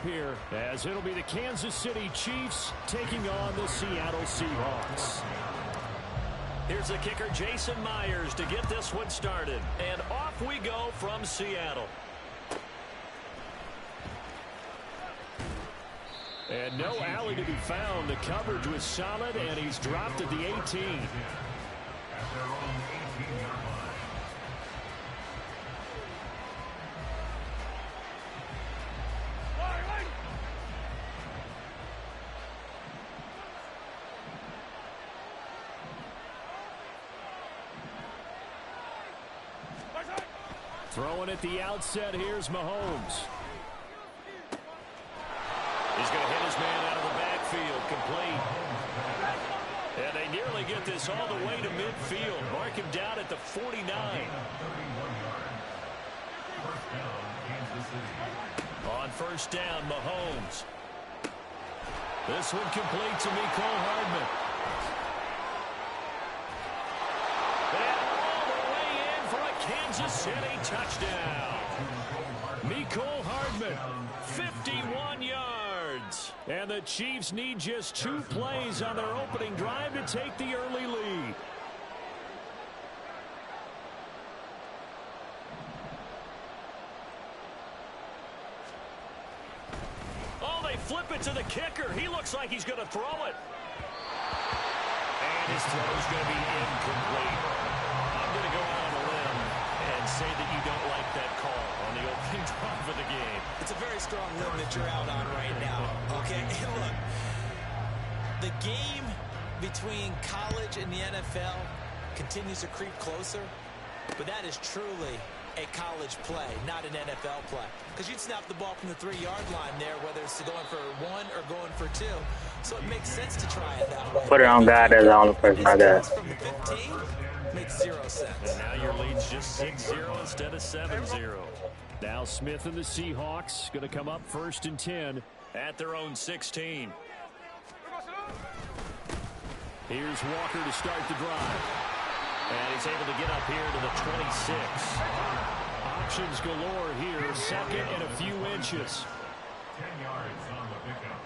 here, as it'll be the Kansas City Chiefs taking on the Seattle Seahawks. Here's the kicker, Jason Myers, to get this one started. And off we go from Seattle. And no alley to be found. The coverage was solid, and he's dropped at the 18. At their own 18-yard line. Throwing at the outset, here's Mahomes. He's going to hit his man out of the backfield, complete. And they nearly get this all the way to midfield. Mark him down at the 49. On first down, Mahomes. This one complete to Mecole Hardman. And all the way in for a Kansas City touchdown. Mecole Hardman, 51 yards. And the Chiefs need just 2 plays on their opening drive to take the early lead. Oh, they flip it to the kicker. He looks like he's going to throw it. And his throw is going to be incomplete. I'm going to go out on a limb and say that you don't like that call on the opening drive of the game. It's a very strong limb that you're out on right now, okay? And look, the game between college and the NFL continues to creep closer, but that is truly a college play, not an NFL play. Because you'd snap the ball from the 3-yard line there, whether it's going for 1 or going for 2. So it makes sense to try it that way. Put it on God as the only person I got. From the 15 makes 0 sense. And now your lead's just 6-0 instead of 7-0. Now Smith and the Seahawks going to come up first and 10 at their own 16. Here's Walker to start the drive. And he's able to get up here to the 26. Options galore here. Second and a few inches. 10 yards on the pickup.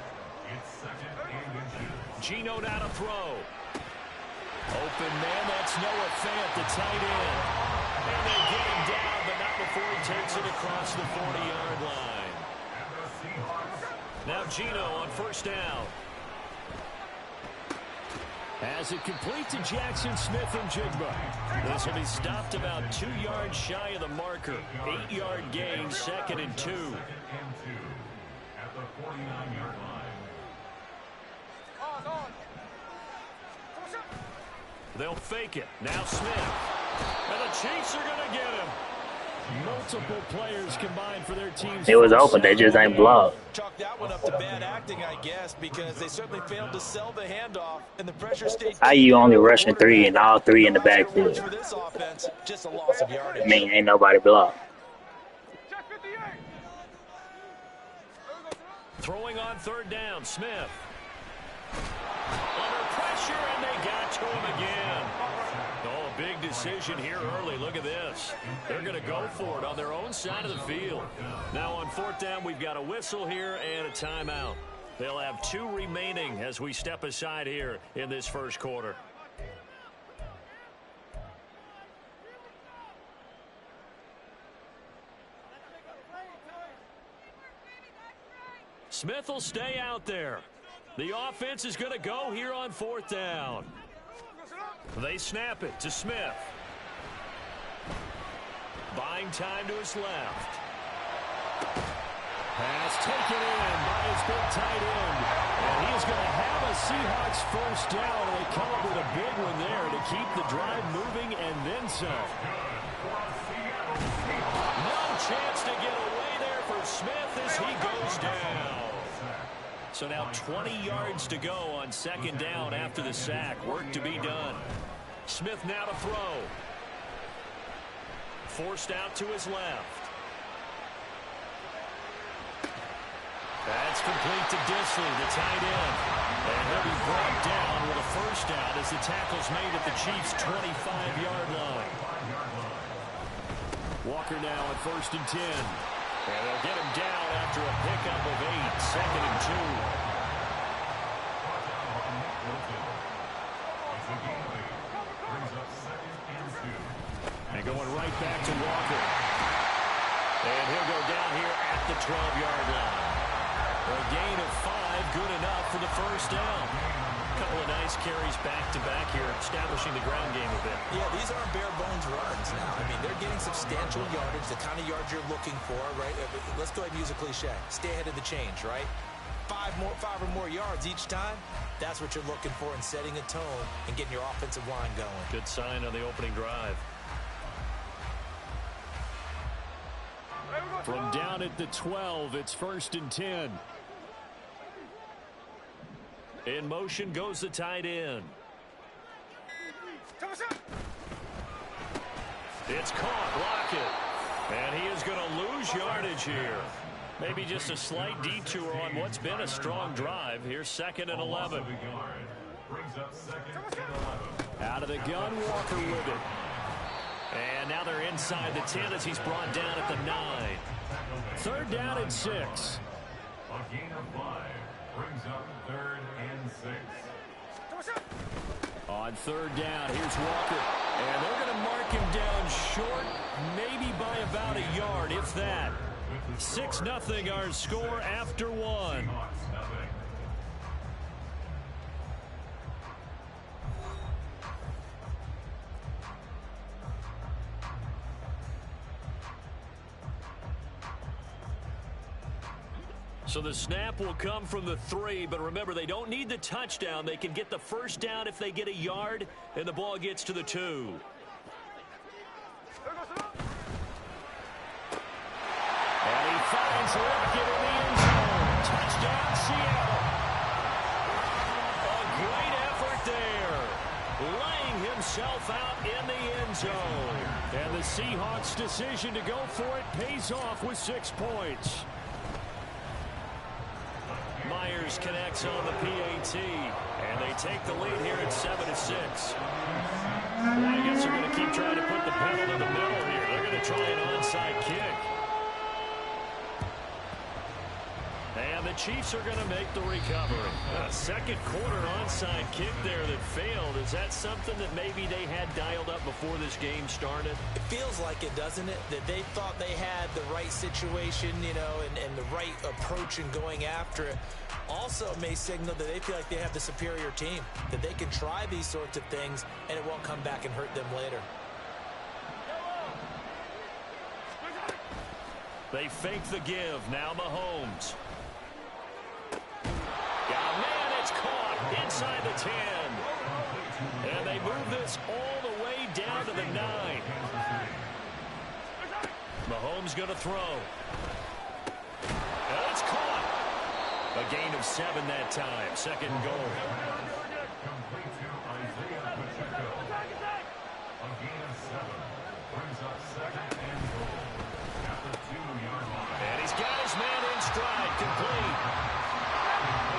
It's second and inches. Geno now to throw. Open man, that's Noah Fant, the tight end. And they get him down, but not before he takes it across the 40-yard line. Now Geno on first down. Has it complete to Jackson Smith and Jigba. This will be stopped about 2 yards shy of the marker. 8-yard gain, second and 2. Second and 2 at the 49-yard line. They'll fake it. Now Smith. And the Chiefs are going to get him. Multiple players combined for their teams. It was open, they just ain't blocked. Chalk that one up to bad acting, I guess, because they certainly failed to sell the handoff, and the pressure stayed. How you only rushing 3 and all 3 in the backfield? For this offense, just a loss of yardage. I mean, ain't nobody blocked. Throwing on third down, Smith. Under pressure, and they got to him again. Oh, a big decision here early. Look at this. They're going to go for it on their own side of the field. Now on fourth down, we've got a whistle here and a timeout. They'll have 2 remaining as we step aside here in this first quarter. Smith will stay out there. The offense is going to go here on fourth down. They snap it to Smith. Buying time to his left. Pass taken in by his big tight end. And he's going to have a Seahawks first down. They come up with a big one there to keep the drive moving and then some. No chance to get away there for Smith as he goes down. So now 20 yards to go on second down after the sack. Work to be done. Smith now to throw. Forced out to his left. That's complete to Disley, the tight end. And he'll be brought down with a first down as the tackle's made at the Chiefs' 25-yard line. Walker now at first and 10. And they'll get him down after a pickup of 8. and 2. And going right back to Walker. And he'll go down here at the 12-yard line. A gain of 5, good enough for the first down. A couple of nice carries back-to-back here, establishing the ground game a bit. Yeah, these aren't bare-bones runs now. I mean, they're getting substantial yardage, the kind of yards you're looking for, right? Let's go ahead and use a cliche. Stay ahead of the change, right? 5 or more yards each time. That's what you're looking for in setting a tone and getting your offensive line going. Good sign on the opening drive. From down at the 12, it's 1st and 10. In motion goes the tight end. It's caught. Lockett. And he is going to lose yardage here. Maybe just a slight detour on what's been a strong drive. Here's 2nd and 11. Out of the gun, Walker with it. And now they're inside the 10 as he's brought down at the 9. 3rd down and 6. A gain of 5 brings up 3rd and 6. On 3rd down, here's Walker. And they're going to mark him down short, maybe by about a yard, if that. 6-0 our score after 1. So the snap will come from the 3, but remember, they don't need the touchdown. They can get the first down if they get a yard, and the ball gets to the 2. And he finds Lockett in the end zone. Touchdown, Seattle. A great effort there. Laying himself out in the end zone. And the Seahawks' decision to go for it pays off with 6 points. Myers connects on the PAT, and they take the lead here at 7-6. Well, I guess they're going to keep trying to put the pedal to the metal here. They're going to try an onside kick. And the Chiefs are going to make the recovery. A second quarter onside kick there that failed. Is that something that maybe they had dialed up before this game started? It feels like it, doesn't it? That they thought they had the right situation, you know, and the right approach in going after it. Also may signal that they feel like they have the superior team, that they can try these sorts of things and it won't come back and hurt them later. They fake the give. Now Mahomes. Yeah, man, it's caught inside the 10. And they move this all the way down to the 9. Mahomes going to throw. And it's caught. A gain of 7 that time. 2nd and goal. Complete to Isaiah Pacheco. A gain of 7 brings up 2nd and goal at the 2-yard line. And he's got his man in stride. Complete.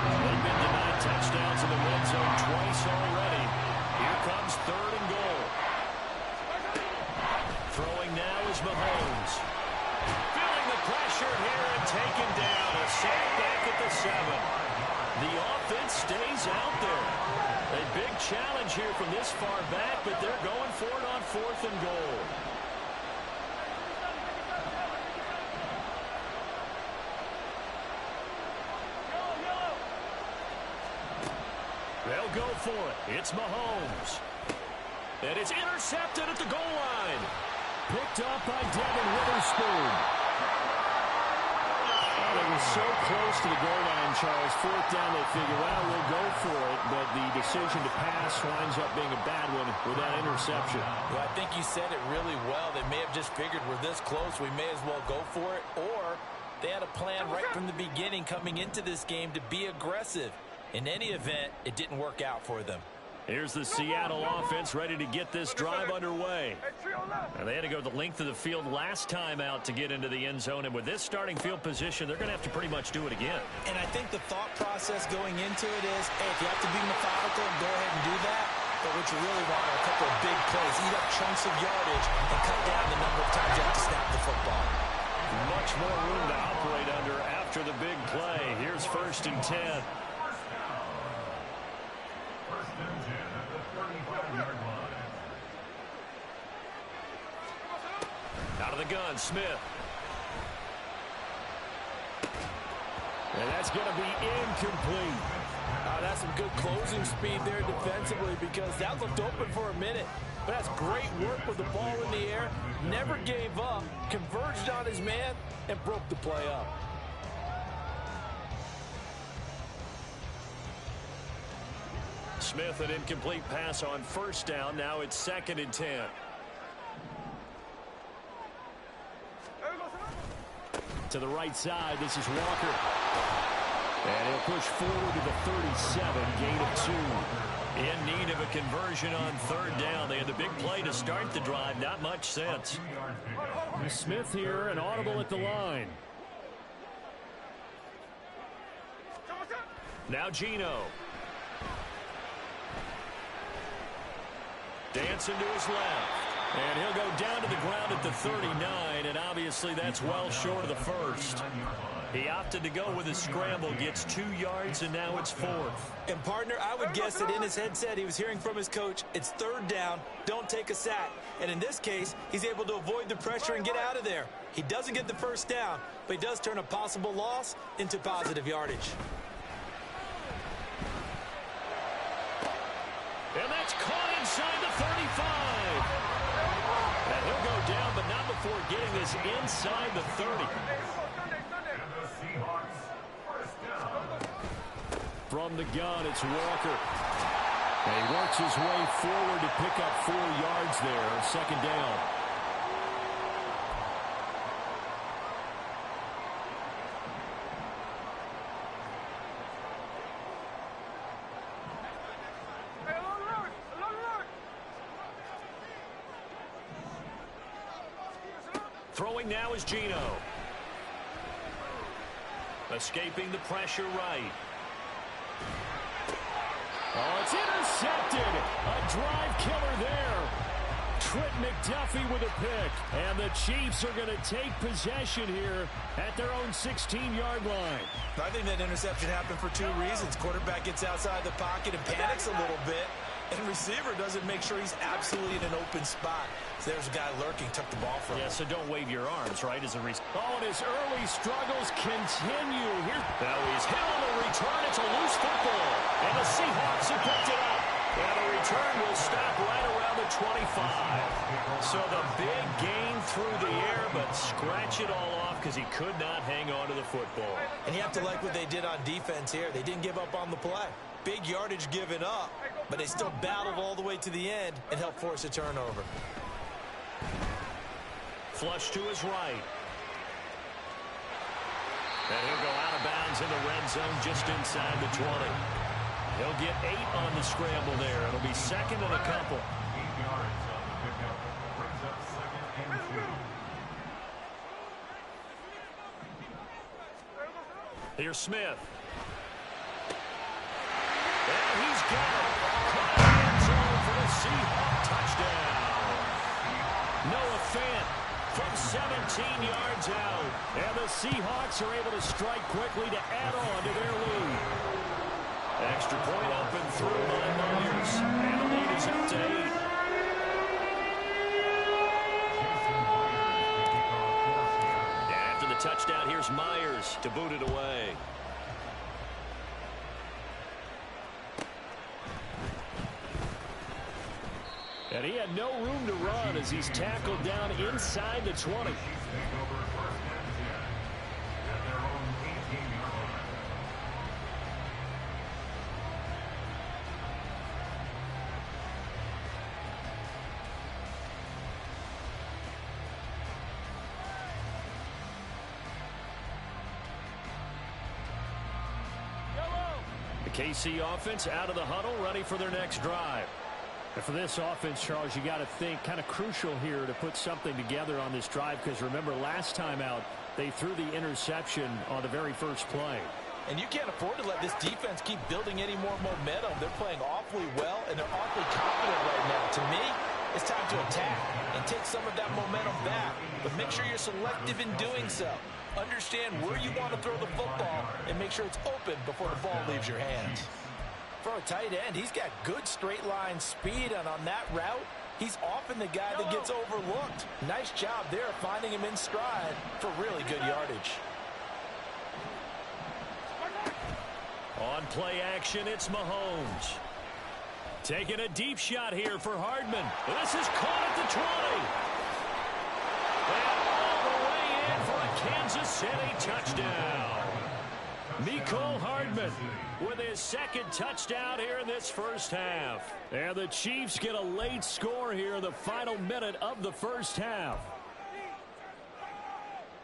They've been denied touchdowns in the red zone twice already. Here comes 3rd and goal. Throwing now is Mahomes. Feeling the pressure here and taken down. A sack back at the 7. The offense stays out there. A big challenge here from this far back, but they're going for it on 4th and goal. They'll go for it. It's Mahomes. And it's intercepted at the goal line. Picked up by Devin Witherspoon. Well, they were so close to the goal line, Charles. 4th down, they figure, well, we'll go for it. But the decision to pass winds up being a bad one with that interception. Well, I think you said it really well. They may have just figured we're this close, we may as well go for it. Or they had a plan right from the beginning coming into this game to be aggressive. In any event, it didn't work out for them. Here's the Seattle offense ready to get this drive underway. And they had to go the length of the field last time out to get into the end zone. And with this starting field position, they're going to have to pretty much do it again. And I think the thought process going into it is, hey, if you have to be methodical, go ahead and do that. But what you really want are a couple of big plays, eat up chunks of yardage, and cut down the number of times you have to snap the football. Much more room to operate under after the big play. Here's 1st first and 10. First and 10 at the 35-yard line. Out of the gun, Smith. And that's going to be incomplete. That's some good closing speed there defensively because that looked open for a minute. But that's great work with the ball in the air. Never gave up, converged on his man, and broke the play up. Smith, an incomplete pass on first down. Now it's 2nd and 10. To the right side, this is Walker. And he'll push forward to the 37, gain of 2. In need of a conversion on 3rd down. They had the big play to start the drive. Not much sense. Smith here, an audible at the line. Now Gino. Dancing to his left. And he'll go down to the ground at the 39, and obviously that's well short of the first. He opted to go with his scramble, gets 2 yards, and now it's 4th. And, partner, I would guess that in his headset he was hearing from his coach, it's 3rd down, don't take a sack. And in this case, he's able to avoid the pressure and get out of there. He doesn't get the first down, but he does turn a possible loss into positive yardage. And that's caught inside the 35. And he'll go down, but not before getting this inside the 30. From the gun, it's Walker. And he works his way forward to pick up 4 yards there, 2nd down. Throwing now is Gino. Escaping the pressure right. Oh, it's intercepted. A drive killer there. Trent McDuffie with a pick. And the Chiefs are going to take possession here at their own 16-yard line. I think that interception happened for 2 reasons. Quarterback gets outside the pocket and panics a little bit. And receiver doesn't make sure he's absolutely in an open spot. So there's a guy lurking, took the ball from him. Yeah, so don't wave your arms, right, as a receiver. Oh, and his early struggles continue here. Now he's hit on the return. It's a loose football. And the Seahawks have picked it up. And the return will stop right around the 25. So the big gain through the air, but scratch it all off because he could not hang on to the football. And you have to like what they did on defense here. They didn't give up on the play. Big yardage given up, but they still battled all the way to the end and helped force a turnover. Flush to his right. And he'll go out of bounds in the red zone just inside the 20. He'll get 8 on the scramble there. It'll be 2nd and a couple. 8 yards on the pickup. Brings up 2nd and 2. Here's Smith. And he's got it. Caught in the end zone for the Seahawk touchdown. Noah Fant from 17 yards out. And the Seahawks are able to strike quickly to add on to their lead. Extra point up and through by Myers. And the lead is up to 8. And after the touchdown, here's Myers to boot it away. And he had no room to run as he's tackled down inside the 20. The KC offense out of the huddle, ready for their next drive. And for this offense, Charles, you got to think kind of crucial here to put something together on this drive because remember last time out they threw the interception on the very first play. And you can't afford to let this defense keep building any more momentum. They're playing awfully well and they're awfully confident right now. To me, it's time to attack and take some of that momentum back. But make sure you're selective in doing so. Understand where you want to throw the football and make sure it's open before the ball leaves your hands. For a tight end, he's got good straight line speed, and on that route, he's often the guy that gets overlooked. Nice job there finding him in stride for really good yardage. On play action, it's Mahomes. Taking a deep shot here for Hardman. This is caught at the 20. And all the way in for a Kansas City touchdown. Mecole Hardman with his second touchdown here in this first half. And the Chiefs get a late score here in the final minute of the first half.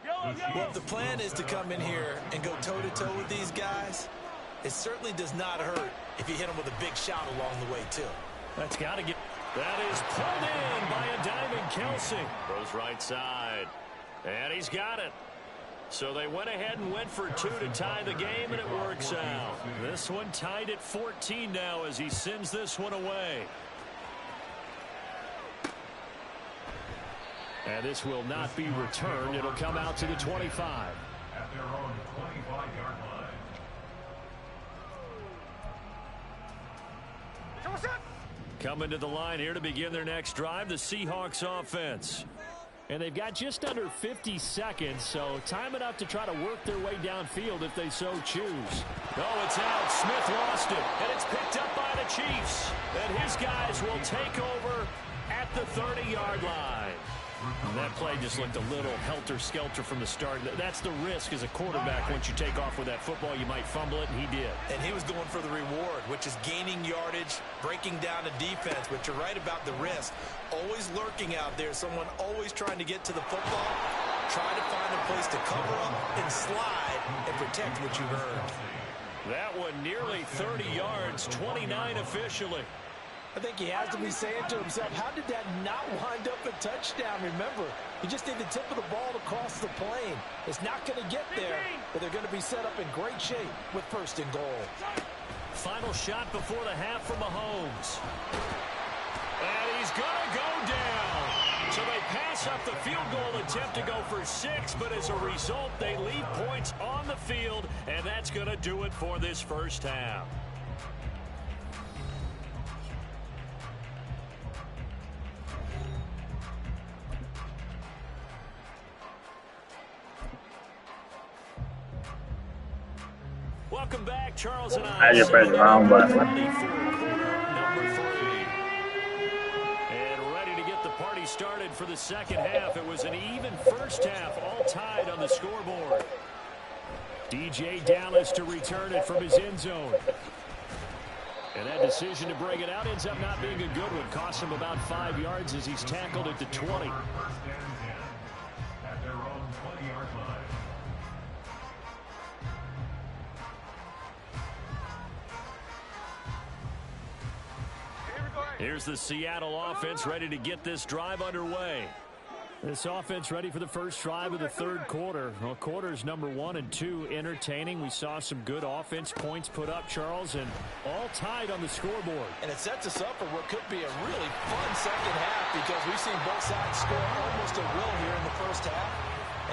Well, if the plan is to come in here and go toe-to-toe with these guys, it certainly does not hurt if you hit them with a big shot along the way, too. That's got to get... That is pulled in by a diving Kelsey. Throws right side. And he's got it. So they went ahead and went for 2 to tie the game, and it works out. This one tied at 14 now as he sends this one away. And this will not be returned. It'll come out to the 25. At their own 25-yard line. Coming to the line here to begin their next drive, the Seahawks offense. And they've got just under 50 seconds, so time enough to try to work their way downfield if they so choose. Oh, it's out. Smith lost it, and it's picked up by the Chiefs. And his guys will take over at the 30-yard line. And that play just looked a little helter-skelter from the start. That's the risk as a quarterback. Once you take off with that football, you might fumble it, and he did. And he was going for the reward, which is gaining yardage, breaking down the defense. But you're right about the risk. Always lurking out there, someone always trying to get to the football, trying to find a place to cover up and slide and protect what you've earned. That one nearly 30 yards, 29 officially. I think he has to be saying to himself, how did that not wind up a touchdown? Remember, you just need the tip of the ball to cross the plane. It's not going to get there, but they're going to be set up in great shape with first and goal. Final shot before the half from Mahomes. And he's going to go down. So they pass up the field goal attempt to go for 6, but as a result, they leave points on the field, and that's going to do it for this first half. Welcome back, Charles and I just pressed the wrong button. And ready to get the party started for the second half. It was an even first half, all tied on the scoreboard. DJ Dallas to return it from his end zone. And that decision to bring it out ends up not being a good one. Costs him about 5 yards as he's tackled at the 20. At their own 20-yard line. Here's the Seattle offense ready to get this drive underway. This offense ready for the first drive of the third quarter. Well, quarters number 1 and 2 entertaining. We saw some good offense points put up, Charles, and all tied on the scoreboard. And it sets us up for what could be a really fun second half because we've seen both sides score almost at will here in the first half.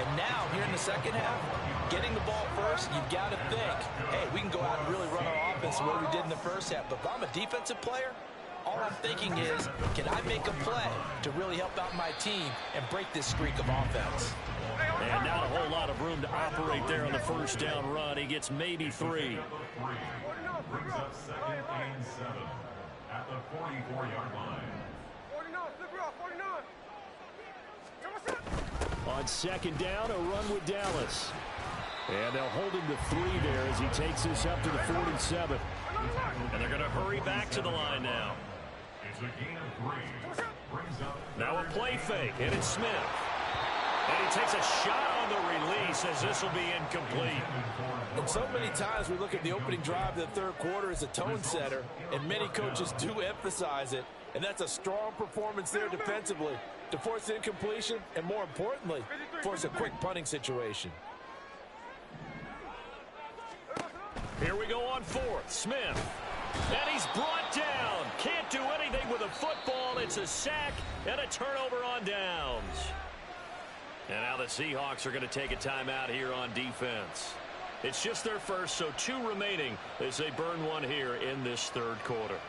And now, here in the second half, getting the ball first, you've got to think, hey, we can go out and really run our offense the way we did in the first half. But if I'm a defensive player, all I'm thinking is, can I make a play to really help out my team and break this streak of offense? And not a whole lot of room to operate there on the first down run. He gets maybe 3. Brings up 2nd and 7 at the 44-yard line. On second down, a run with Dallas. And they'll hold him to 3 there as he takes this up to the 47. And they're going to hurry back to the line now. It's a gain of 3. Brings up Now a play fake, and it's Smith. And he takes a shot on the release as this will be incomplete. And so many times we look at the opening drive of the third quarter as a tone setter, and many coaches do emphasize it. And that's a strong performance there defensively to force incompletion and, more importantly, force a quick punting situation. Here we go on 4th. Smith. And he's brought down. Can't do anything with a football. It's a sack and a turnover on downs. And now the Seahawks are going to take a timeout here on defense. It's just their first, so 2 remaining as they burn one here in this third quarter.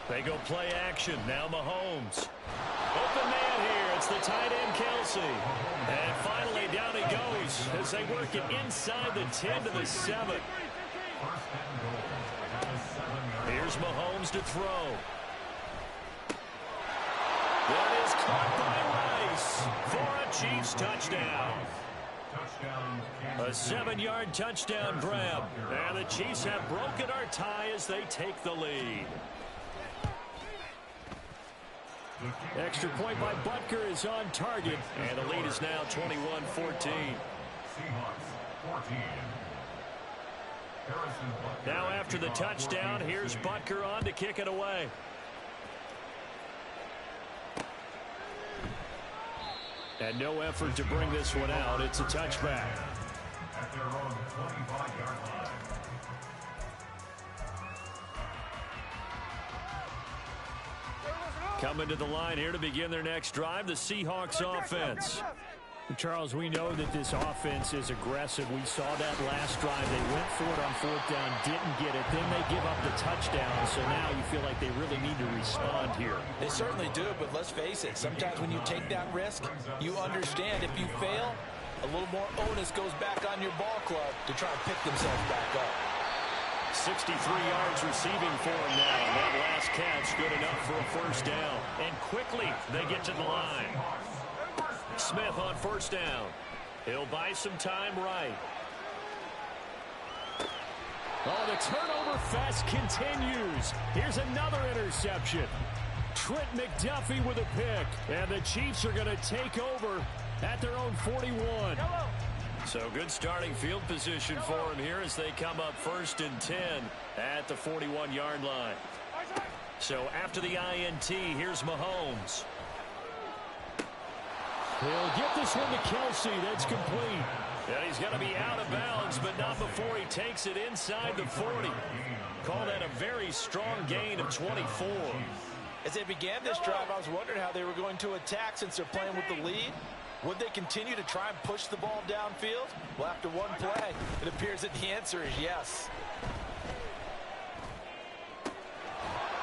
They go play action. Now Mahomes. Open man here. It's the tight end, Kelsey. And finally, down he goes as they work it inside the 10 to the 7. Here's Mahomes to throw. That is caught by Rice for a Chiefs touchdown. A 7-yard touchdown grab. And the Chiefs have broken our tie as they take the lead. Extra point by Butker is on target, and the lead is now 21-14. Now after the touchdown, here's Butker on to kick it away. And no effort to bring this one out. It's a touchback. At their own 25-yard line. Coming to the line here to begin their next drive, the Seahawks offense. Charles, we know that this offense is aggressive. We saw that last drive. They went for it on 4th down, didn't get it. Then they give up the touchdown. So now you feel like they really need to respond here. They certainly do, but let's face it. Sometimes when you take that risk, you understand if you fail, a little more onus goes back on your ball club to try and pick themselves back up. 63 yards receiving for him now. That last catch good enough for a first down. And quickly they get to the line. Smith on first down. He'll buy some time right. Oh, the turnover fest continues. Here's another interception. Trent McDuffie with a pick. And the Chiefs are going to take over at their own 41. So good starting field position for him here as they come up 1st and 10 at the 41-yard line. So after the INT, here's Mahomes. He'll get this one to Kelsey. That's complete. And he's going to be out of bounds, but not before he takes it inside the 40. Call that a very strong gain of 24. As they began this drive, I was wondering how they were going to attack since they're playing with the lead. Would they continue to try and push the ball downfield? Well, after one play, it appears that the answer is yes.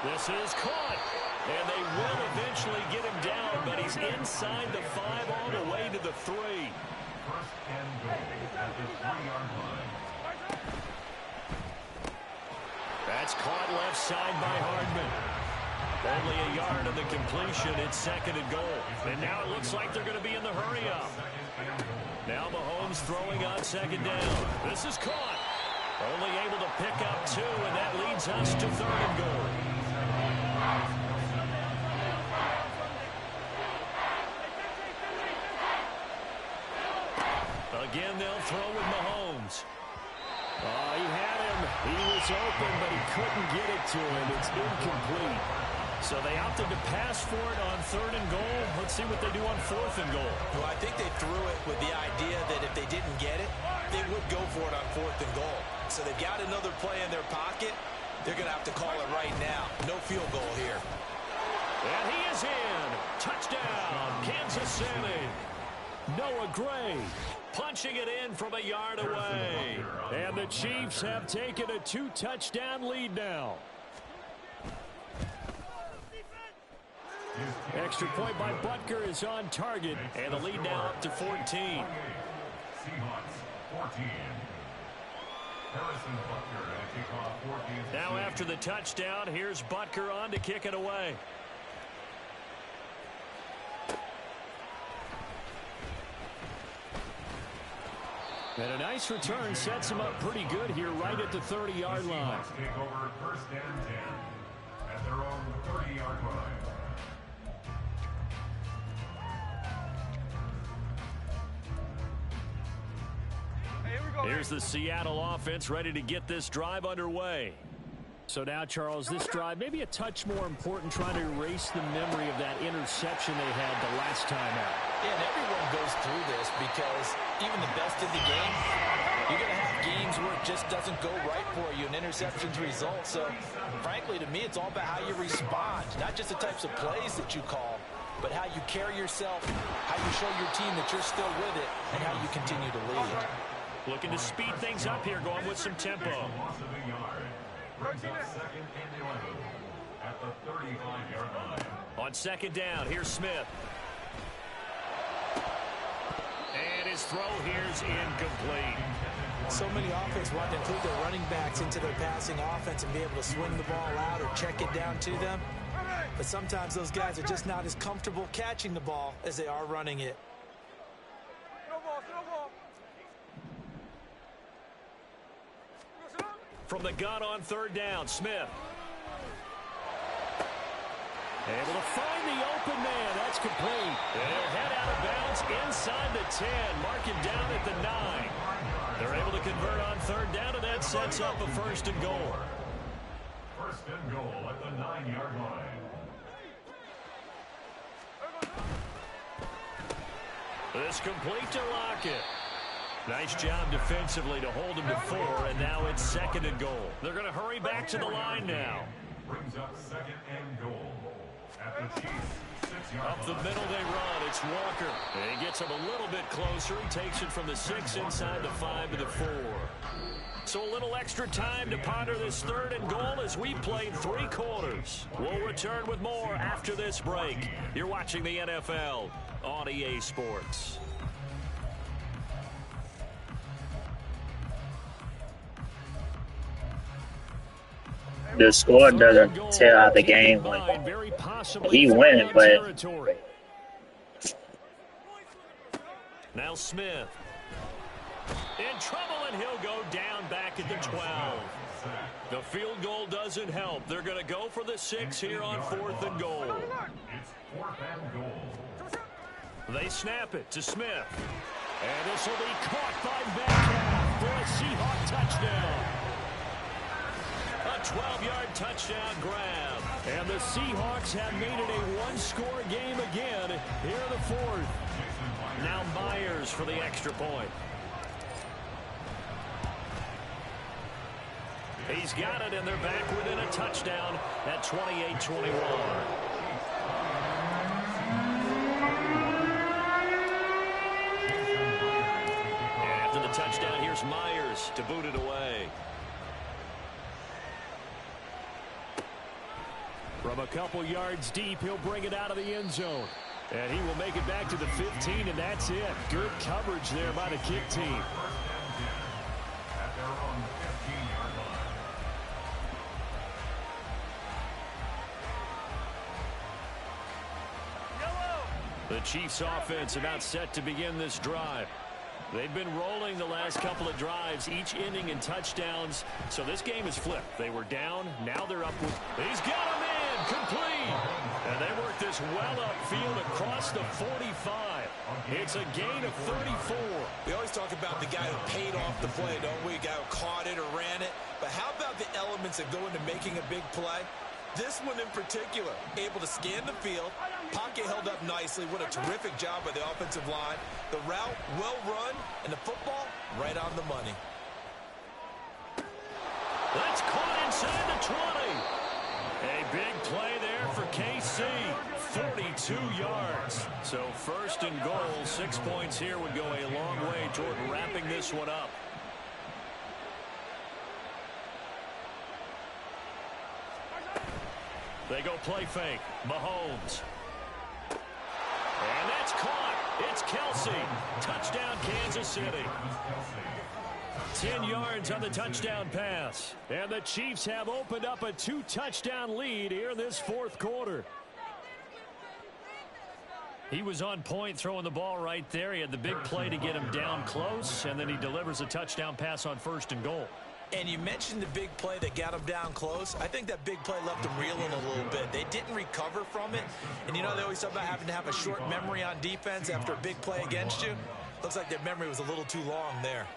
This is caught. And they will eventually get him down, but he's inside the 5 all the way to the 3. 1st and goal at the 3-yard line. That's caught left side by Hardman. Only a yard of the completion. It's 2nd and goal. And now it looks like they're going to be in the hurry-up. Now Mahomes throwing on 2nd down. This is caught. Only able to pick up 2, and that leads us to 3rd and goal. Again, they'll throw with Mahomes. Oh, he had him. He was open, but he couldn't get it to him. It's incomplete. So they opted to pass for it on 3rd and goal. Let's see what they do on 4th and goal. Well, I think they threw it with the idea that if they didn't get it, they would go for it on 4th and goal. So they've got another play in their pocket. They're going to have to call it right now. No field goal here. And he is in. Touchdown, Kansas City. Noah Gray punching it in from a yard away. And the Chiefs have taken a 2-touchdown lead now. Extra point by Butker is on target. And the lead now up to 14. Seahawks 14. Harrison Butker at kickoff 14. Now after the touchdown, here's Butker on to kick it away. And a nice return sets him up pretty good here right at the 30-yard line. Take over 1st and 10 at their own 30-yard line. Here's the Seattle offense ready to get this drive underway. So now, Charles, this drive maybe a touch more important, trying to erase the memory of that interception they had the last time out. Yeah, and everyone goes through this because even the best in the game, you're going to have games where it just doesn't go right for you and interceptions result. So, frankly, to me, it's all about how you respond, not just the types of plays that you call, but how you carry yourself, how you show your team that you're still with it, and how you continue to lead. Looking to speed things up here, going with some tempo. Brings up second and 11 at the 35-yard line. On second down, here's Smith. And his throw here's incomplete. So many offenses want to include their running backs into their passing offense and be able to swing the ball out or check it down to them. But sometimes those guys are just not as comfortable catching the ball as they are running it. From the gun on third down, Smith. Able to find the open man. That's complete. And he'll head out of bounds inside the 10. Mark him down at the 9. They're able to convert on third down, and that sets up a first and goal. First and goal at the 9-yard line. This complete to Lockett. Nice job defensively to hold him to 4, and now it's second and goal. They're going to hurry back to the line now. Brings up second and goal at the Chiefs' 6-yard Up the middle they run. It's Walker. And he gets him a little bit closer. He takes it from the 6 inside the 5 to the 4. So a little extra time to ponder this third and goal as we played 3 quarters. We'll return with more after this break. You're watching the NFL on EA Sports. The score doesn't tell how the game went. He went, but now Smith in trouble, and he'll go down back at the 12. The field goal doesn't help. They're going to go for the 6 here on 4th and goal. It's 4th and goal. They snap it to Smith, and this will be caught by Metcalf for a Seahawk touchdown. A 12-yard touchdown grab. And the Seahawks have made it a one-score game again here in the 4th. Now Myers for the extra point. He's got it, and they're back within a touchdown at 28-21. And after the touchdown, here's Myers to boot it away. From a couple yards deep, he'll bring it out of the end zone. And he will make it back to the 15, and that's it. Good coverage there by the kick team. At their own 15-yard line. The Chiefs offense about set to begin this drive. They've been rolling the last couple of drives, each ending in touchdowns. So this game is flipped. They were down, now they're up with. He's got him in, complete. And they work this well upfield across the 45. It's a gain of 34. We always talk about the guy who paid off the play, don't we? A guy who caught it or ran it. But how about the elements that go into making a big play? This one in particular, able to scan the field. Pocket held up nicely. What a terrific job by the offensive line. The route, well run, and the football, right on the money. That's caught inside the 20. A big play there for KC. 42 yards. So first and goal, 6 points here would go a long way toward wrapping this one up. They go play fake. Mahomes. And that's caught. It's Kelsey. Touchdown, Kansas City. 10 yards on the touchdown pass. And the Chiefs have opened up a 2-touchdown lead here in this 4th quarter. He was on point throwing the ball right there. He had the big play to get him down close, and then he delivers a touchdown pass on first and goal. And you mentioned the big play that got him down close. I think that big play left him reeling a little bit. They didn't recover from it. And, you know, they always talk about having to have a short memory on defense after a big play against you. Looks like their memory was a little too long there.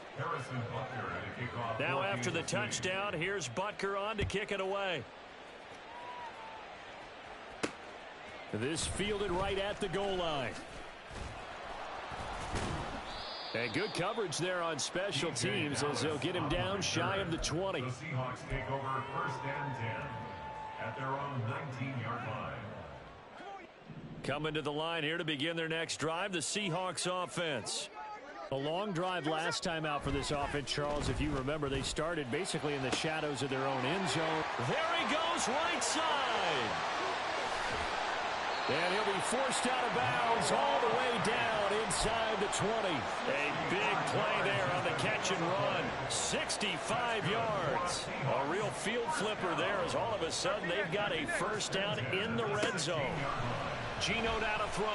Now after the touchdown, here's Butker on to kick it away. This fielded right at the goal line. And good coverage there on special teams as they'll get him down shy of the 20. The Seahawks take over 1st and 10 at their own 19-yard line. Coming to the line here to begin their next drive, the Seahawks offense. A long drive last time out for this offense, Charles. If you remember, they started basically in the shadows of their own end zone. There he goes, right side. And he'll be forced out of bounds all the way down inside the 20. A big play there on the catch and run. 65 yards. A real field flipper there as all of a sudden they've got a first down in the red zone. Geno now to throw.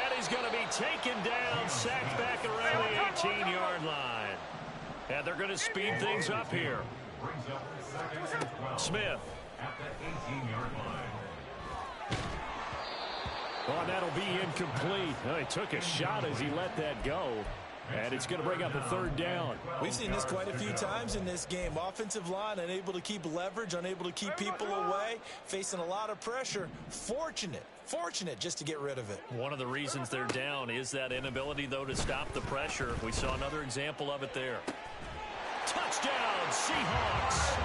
And he's going to be taken down, sacked back around the 18-yard line. And they're going to speed things up here. Smith. At the 18-yard line. Oh, that'll be incomplete. Oh, he took a shot as he let that go. And it's going to bring up a 3rd down. We've seen this quite a few times in this game. Offensive line unable to keep leverage, unable to keep people away, facing a lot of pressure. Fortunate just to get rid of it. One of the reasons they're down is that inability, though, to stop the pressure. We saw another example of it there. Touchdown, Seahawks.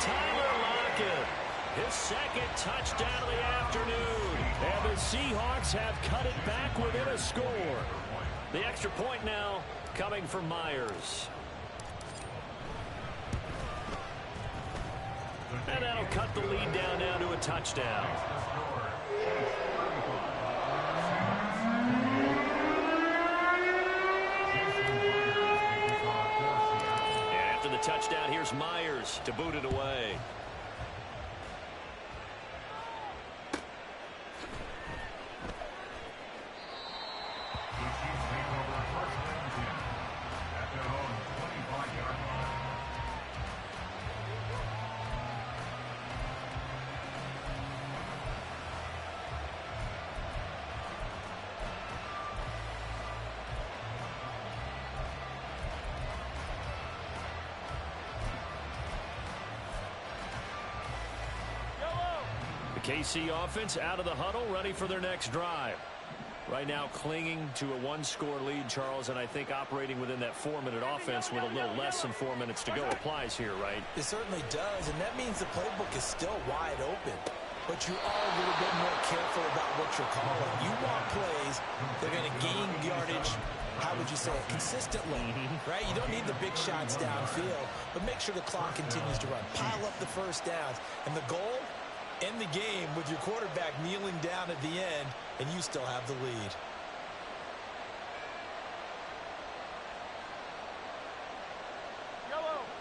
Tyler Lockett, his 2nd touchdown of the afternoon. And the Seahawks have cut it back within a score. The extra point now coming from Myers. And that'll cut the lead down now to a touchdown. And after the touchdown, here's Myers to boot it away. KC offense out of the huddle, ready for their next drive. Right now clinging to a 1-score lead, Charles, and I think operating within that 4-minute offense with a little less than 4 minutes to go applies here, right? It certainly does, and that means the playbook is still wide open. But you are a little bit more careful about what you're calling. You want plays that are going to gain yardage, how would you say it, consistently, right? You don't need the big shots downfield, but make sure the clock continues to run. Pile up the first downs, and the goal, end the game with your quarterback kneeling down at the end, and you still have the lead.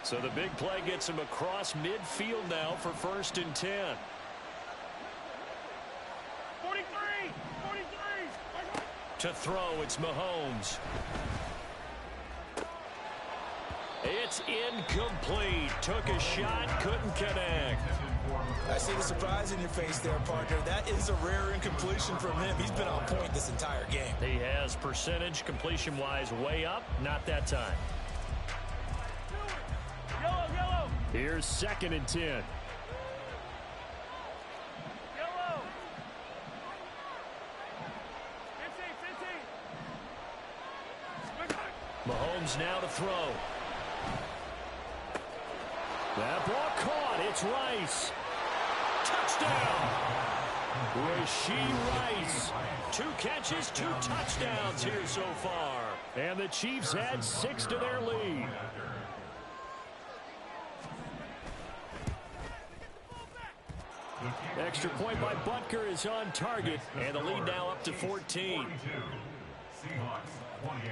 So the big play gets him across midfield now for 1st and 10. 43! To throw, it's Mahomes. It's incomplete. Took a shot, couldn't connect. I see the surprise in your face there, partner. That is a rare incompletion from him. He's been on point this entire game. He has percentage completion-wise way up. Not that time. Yellow! Here's 2nd and 10. Yellow! Mahomes now to throw. That ball caught. It's Rice. Touchdown. Rashee Rice. 2 catches, 2 touchdowns here so far. And the Chiefs add 6 to their lead. Extra point by Butker is on target. And the lead now up to 14. Seahawks 28.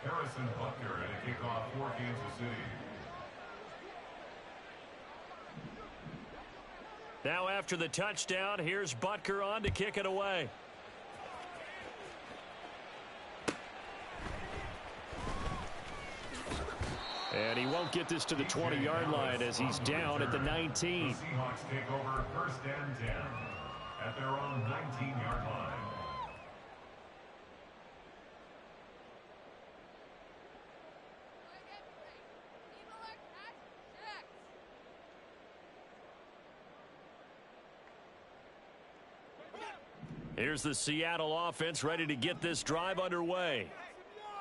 Harrison Butker at a kickoff for Kansas City. Now after the touchdown, here's Butker on to kick it away. And he won't get this to the 20-yard line as he's down at the 19. The Seahawks take over 1st and 10 at their own 19-yard line. Here's the Seattle offense ready to get this drive underway.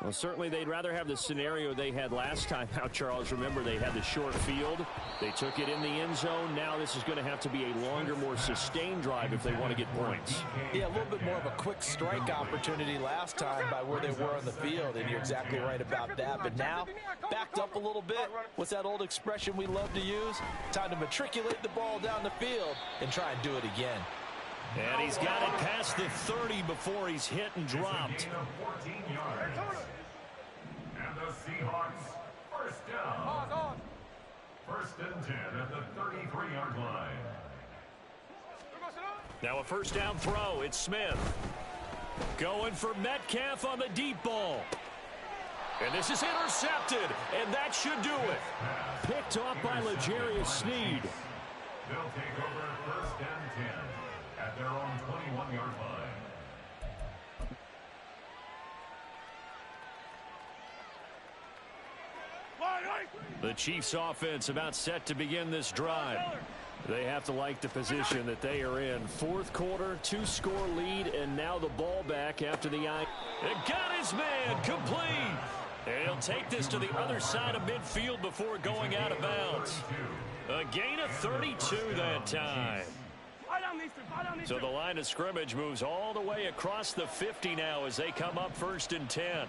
Well, certainly they'd rather have the scenario they had last time out, Charles. Remember, they had the short field. They took it in the end zone. Now this is going to have to be a longer, more sustained drive if they want to get points. Yeah, a little bit more of a quick strike opportunity last time by where they were on the field, and you're exactly right about that. But now, backed up a little bit. What's that old expression we love to use? Time to matriculate the ball down the field and try and do it again. And he's got it past the 30 before he's hit and dropped. And the Seahawks, first down. First and 10 at the 33-yard line. Now a first down throw. It's Smith. Going for Metcalf on the deep ball. And this is intercepted. And that should do it. Picked off by L'Jarius Sneed. They'll take over first and 10 at their own 21-yard line. The Chiefs offense about set to begin this drive. They have to like the position that they are in. Fourth quarter, 2-score lead, and now the ball back after the eye. It got his man complete. And he'll take this to the other side of midfield before going out of bounds. A gain of 32 that time. So the line of scrimmage moves all the way across the 50 now as they come up first and 10.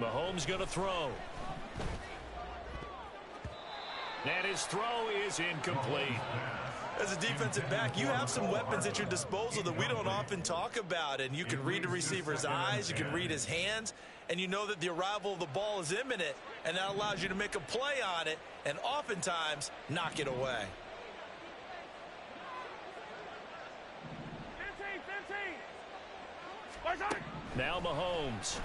Mahomes going to throw. And his throw is incomplete. As a defensive back, you have some weapons at your disposal that we don't often talk about. And you can read the receiver's eyes, you can read his hands, and you know that the arrival of the ball is imminent, and that allows you to make a play on it and oftentimes knock it away. 15. Now Mahomes.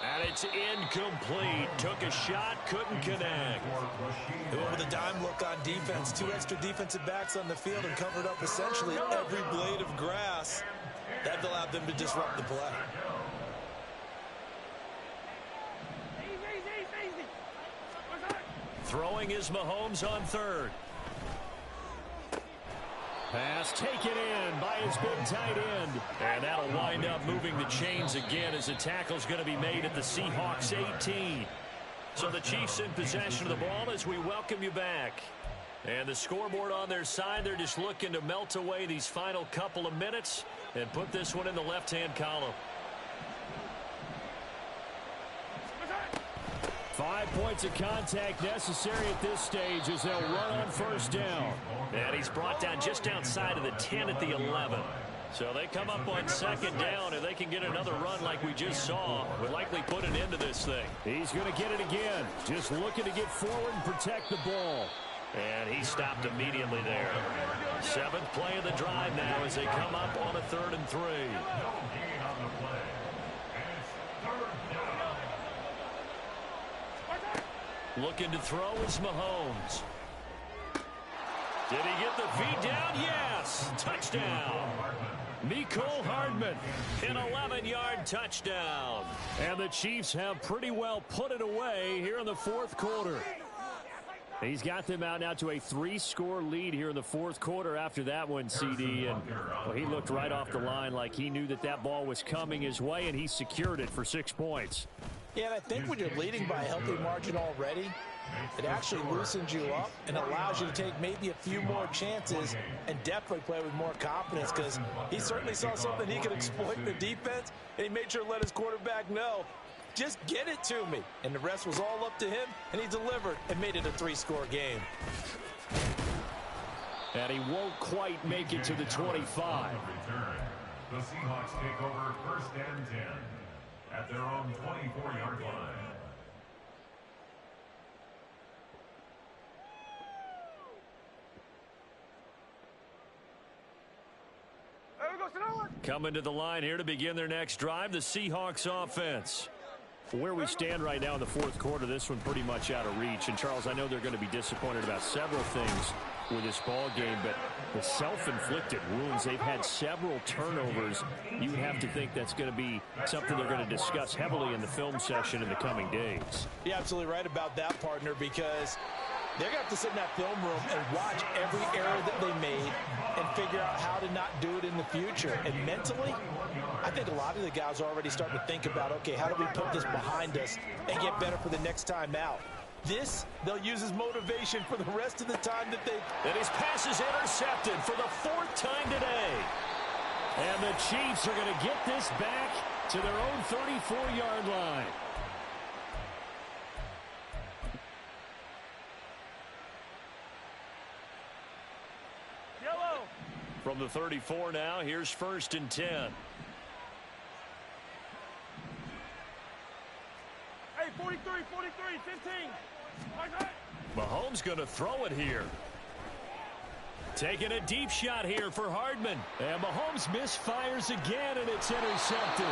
And it's incomplete. Took a shot, couldn't connect. They went with a dime look on defense. 2 extra defensive backs on the field and covered up essentially every blade of grass. That allowed them to disrupt the play. Throwing is Mahomes on third. Pass taken in by his big tight end. And that'll wind up moving the chains again as the tackle's going to be made at the Seahawks 18. So the Chiefs in possession of the ball as we welcome you back. And the scoreboard on their side, they're just looking to melt away these final couple of minutes and put this one in the left-hand column. 5 points of contact necessary at this stage as they'll run on first down. And he's brought down just outside of the 10 at the 11. So they come up on second down. If they can get another run like we just saw, would likely put an end to this thing. He's going to get it again. Just looking to get forward and protect the ball. And he stopped immediately there. 7th play of the drive now as they come up on a 3rd and 3. Looking to throw is Mahomes. Did he get the feet down? Yes. Touchdown. Mecole Hardman, an 11-yard touchdown. And the Chiefs have pretty well put it away here in the fourth quarter. He's got them out now to a 3-score lead here in the fourth quarter after that one, CD. And well, he looked right off the line like he knew that that ball was coming his way, and he secured it for 6 points. Yeah, and I think when you're leading by a healthy margin already, it actually loosens you up and allows you to take maybe a few more chances and definitely play with more confidence because he certainly saw something he could exploit in the defense, and he made sure to let his quarterback know, just get it to me. And the rest was all up to him, and he delivered and made it a 3-score game. And he won't quite make it to the 25. The Seahawks take over first and 10 at their own 24-yard line. Coming to the line here to begin their next drive, the Seahawks offense. Where we stand right now in the fourth quarter, this one pretty much out of reach. And, Charles, I know they're going to be disappointed about several things with this ball game, but the self-inflicted wounds, they've had several turnovers. You would have to think that's going to be something they're going to discuss heavily in the film session in the coming days. You're absolutely right about that, partner, because They're going to have to sit in that film room and watch every error that they made and figure out how to not do it in the future. And mentally, I think a lot of the guys are already starting to think about, okay, how do we put this behind us and get better for the next time out? This, they'll use as motivation for the rest of the time that they... And his pass is intercepted for the 4th time today. And the Chiefs are going to get this back to their own 34-yard line. Yellow. From the 34 now, here's 1st and 10. Hey, 43, 15. Mahomes going to throw it here. Taking a deep shot here for Hardman. And Mahomes misfires again, and it's intercepted.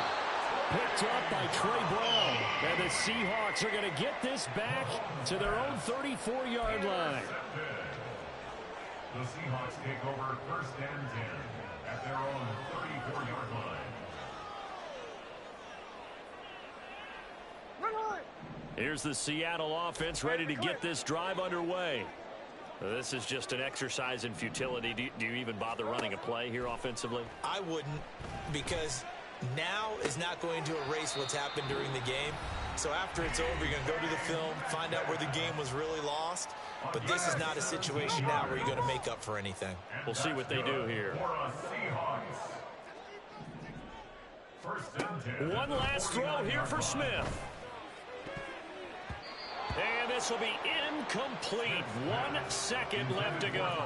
Picked up by Trey Brown. And the Seahawks are going to get this back to their own 34-yard line. The Seahawks take over 1st and 10 at their own 34-yard line. Here's the Seattle offense ready to get this drive underway. This is just an exercise in futility. Do you even bother running a play here offensively? I wouldn't, because now is not going to erase what's happened during the game. So after it's over, you're going to go to the film, find out where the game was really lost. But this is not a situation now where you're going to make up for anything. We'll see what they do here. One last throw here for Smith. And this will be incomplete. 1 second left to go.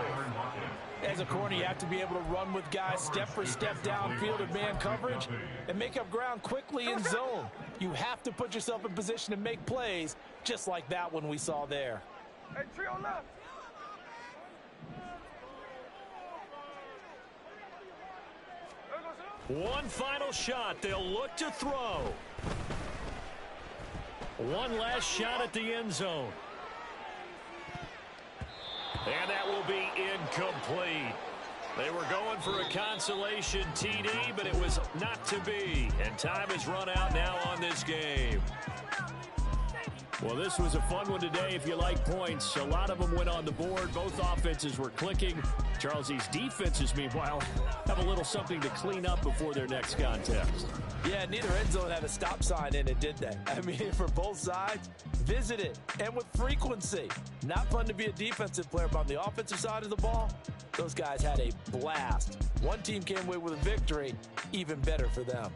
As a corner, you have to be able to run with guys step for step downfield in man coverage and make up ground quickly in zone. You have to put yourself in position to make plays, just like that one we saw there. Hey, trio left. One final shot. They'll look to throw. One last shot at the end zone. And that will be incomplete. They were going for a consolation TD, but it was not to be. And time has run out now on this game. Well, this was a fun one today if you like points. A lot of them went on the board. Both offenses were clicking. Charles, these defenses, meanwhile, have a little something to clean up before their next contest. Yeah, neither end zone had a stop sign in it, did they? I mean, for both sides, visit it, and with frequency. Not fun to be a defensive player, but on the offensive side of the ball, those guys had a blast. One team came away with a victory, even better for them.